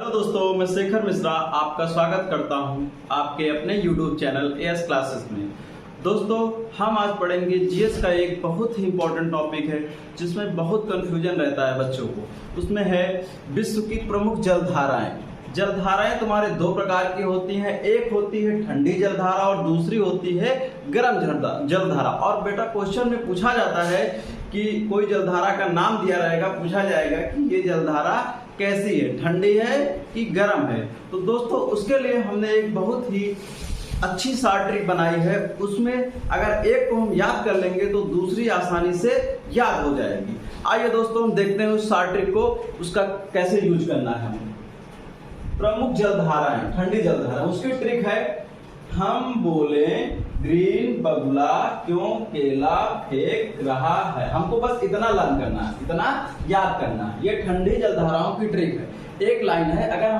Hello दोस्तों, मैं शेखर मिश्रा आपका स्वागत करता हूं आपके अपने YouTube चैनल एएस क्लासेस में। दोस्तों, हम आज पढ़ेंगे जीएस का एक बहुत ही इंपॉर्टेंट टॉपिक है जिसमें बहुत कंफ्यूजन रहता है बच्चों को। उसमें है विश्व की प्रमुख जलधाराएं। जलधाराएं तुम्हारे दो प्रकार की होती हैं, एक होती है ठंडी जलधारा और दूसरी होती है गर्म जलधारा। और बेटा क्वेश्चन में पूछा जाता है कि कोई जलधारा का नाम दिया रहेगा, पूछा जाएगा कि ये जलधारा कैसी है, ठंडी है कि गर्म है। तो दोस्तों, उसके लिए हमने एक बहुत ही अच्छी सा ट्रिक बनाई है। उसमें अगर एक को हम याद कर लेंगे तो दूसरी आसानी से याद हो जाएगी। आइए दोस्तों, हम देखते हैं उस शार्ट ट्रिक को, उसका कैसे यूज करना है। प्रमुख जलधाराएं, ठंडी जलधारा, उसकी ट्रिक है हम बोले ग्रीन बगुला क्यों केला फेंक रहा है। हमको बस इतना लर्न करना है, इतना याद करना है। ये ठंडी जलधाराओं की ट्रिक है, एक लाइन है। अगर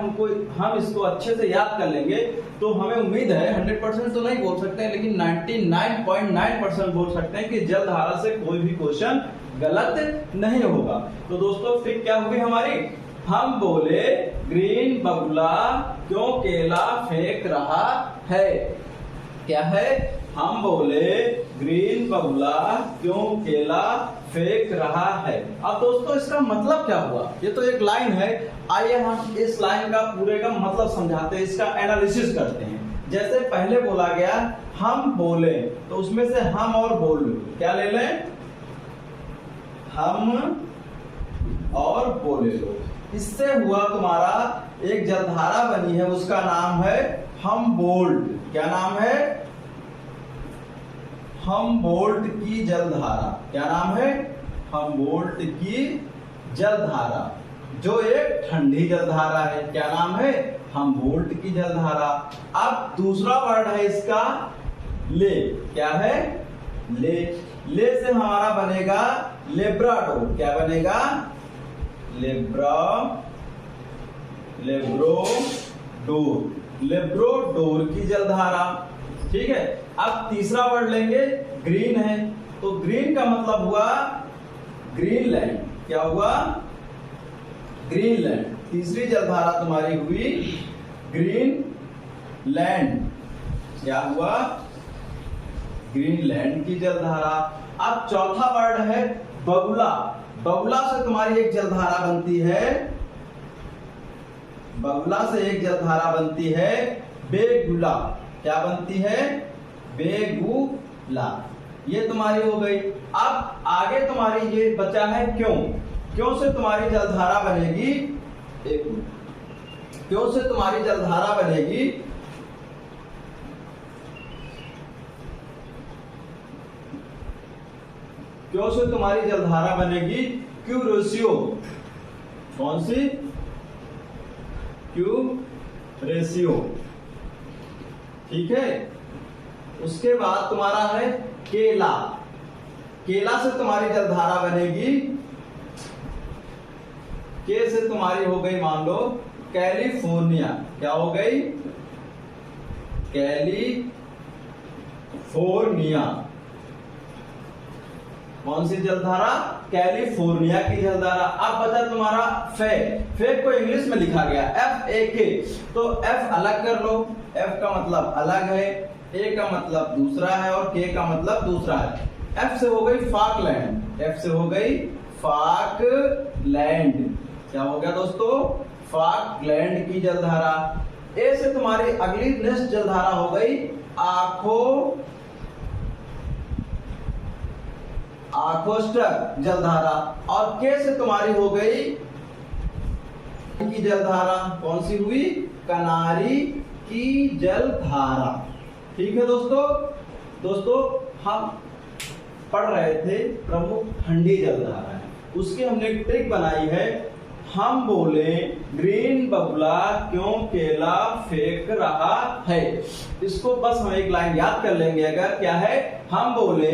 हम इसको अच्छे से याद कर लेंगे तो हमें उम्मीद है 100% तो नहीं बोल सकते हैं, लेकिन 99.9% बोल सकते हैं कि जलधारा से कोई भी क्वेश्चन गलत नहीं होगा। तो दोस्तों, ट्रिक क्या होगी हमारी? हम बोले ग्रीन बगुला क्यों केला फेंक रहा है। क्या है? हम बोले ग्रीन बगुला क्यों केला फेंक रहा है। अब दोस्तों, इसका मतलब क्या हुआ? ये तो एक लाइन है। आइए हम इस लाइन का पूरे का मतलब समझाते हैं, इसका एनालिसिस करते हैं। जैसे पहले बोला गया हम बोले, तो उसमें से हम और बोल क्या ले लें? हम और बोले लो। इससे हुआ तुम्हारा एक जलधारा बनी है, उसका नाम है हमबोल्ट। क्या नाम है? हमबोल्ट की जलधारा। क्या नाम है? हमबोल्ट की जलधारा, जो एक ठंडी जलधारा है। क्या नाम है? हमबोल्ट की जलधारा। अब दूसरा वर्ड है इसका ले। क्या है? ले। ले से हमारा बनेगा लेब्राडोर। क्या बनेगा? लेब्रोडोर की जलधारा। ठीक है। अब तीसरा वर्ड लेंगे, ग्रीन है, तो ग्रीन का मतलब हुआ ग्रीनलैंड। क्या हुआ? ग्रीनलैंड। तीसरी जलधारा तुम्हारी हुई ग्रीनलैंड। क्या हुआ? ग्रीनलैंड की जलधारा। अब चौथा वर्ड है बगुला। बगुला से तुम्हारी एक जलधारा बनती है, बगुला से एक जलधारा बनती है बेगुला। क्या बनती है? बेगुला। ये तुम्हारी हो गई। अब आगे तुम्हारी ये बचा है क्यों। क्यों से तुम्हारी जलधारा बनेगी, क्यों से तुम्हारी जलधारा बनेगी क्यों से तुम्हारी जलधारा बनेगी क्यूरेशियो। कौन सी? क्यूरेशियो। ठीक है। उसके बाद तुम्हारा है केला। केला से तुम्हारी जलधारा बनेगी, के से तुम्हारी हो गई मान लो कैलिफोर्निया। क्या हो गई? कैलिफोर्निया। कौन सी जलधारा? कैलिफोर्निया की जलधारा। अब बचा तुम्हारा फे। फे को इंग्लिश में लिखा गया FAK, तो F अलग कर लो। F का मतलब अलग है, A का मतलब दूसरा है और K का मतलब दूसरा है। F से हो गई फाकलैंड। F से हो गई फाकलैंड। क्या हो गया दोस्तों? फाकलैंड की जलधारा। A से तुम्हारी अगली नेक्स्ट जलधारा हो गई आखोस्टक जलधारा। और के से तुम्हारी हो गई की जलधारा। कौन सी हुई? कनारी की जलधारा। ठीक है दोस्तों, हम पढ़ रहे थे प्रमुख ठंडी जलधारा है, उसकी हमने एक ट्रिक बनाई है। हम बोले ग्रीन बगुला क्यों केला फेंक रहा है। इसको बस हम एक लाइन याद कर लेंगे। अगर क्या है? हम बोले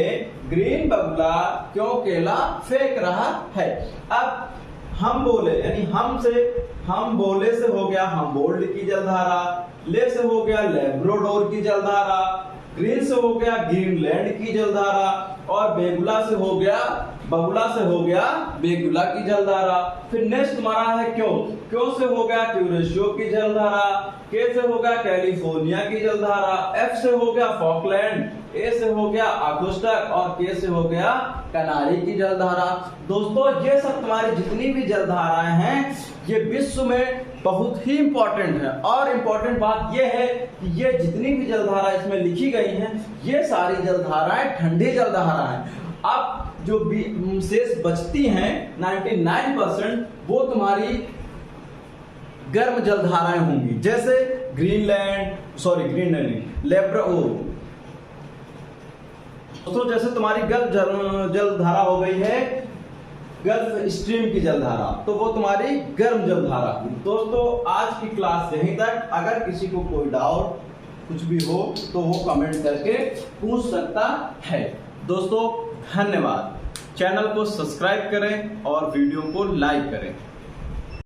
ग्रीन बगुला क्यों केला फेंक रहा है। अब हम बोले यानी हम बोले से हो गया हमबोल्ट की जलधारा, ले से हो गया लेब्रोडोर की जलधारा, ग्रीन से हो गया ग्रीनलैंड की जलधारा और बेगुला से हो गया बहुला से हो गया बेगुला की जलधारा। फिर नेक्स्ट तुम्हारा है क्यों, क्यों से हो गया क्यूरेशियो की जलधारा, के से हो गया कैलिफोर्निया की जलधारा, एफ से हो गया फॉकलैंड, ए से हो गया अगुस्टक और के से हो गया कनारी की जलधारा। दोस्तों ये सब तुम्हारी जितनी भी जलधाराएं हैं ये विश्व में बहुत ही इंपॉर्टेंट है। और इंपॉर्टेंट बात ये है कि ये जितनी भी जलधारा इसमें लिखी गई हैं ये सारी जलधाराएं ठंडी जलधाराएं हैं। अब जो शेष बचती हैं 99% वो तुम्हारी गर्म जलधाराएं होंगी, जैसे ग्रीनलैंड लेब्राडोर। दोस्तों जैसे तुम्हारी गर्म जलधारा हो गई है गल्फ स्ट्रीम की जलधारा, तो वो तुम्हारी गर्म जलधारा। दोस्तों आज की क्लास यहीं तक। अगर किसी को कोई डाउट कुछ भी हो तो वो कमेंट करके पूछ सकता है। दोस्तों धन्यवाद। चैनल को सब्सक्राइब करें और वीडियो को लाइक करें।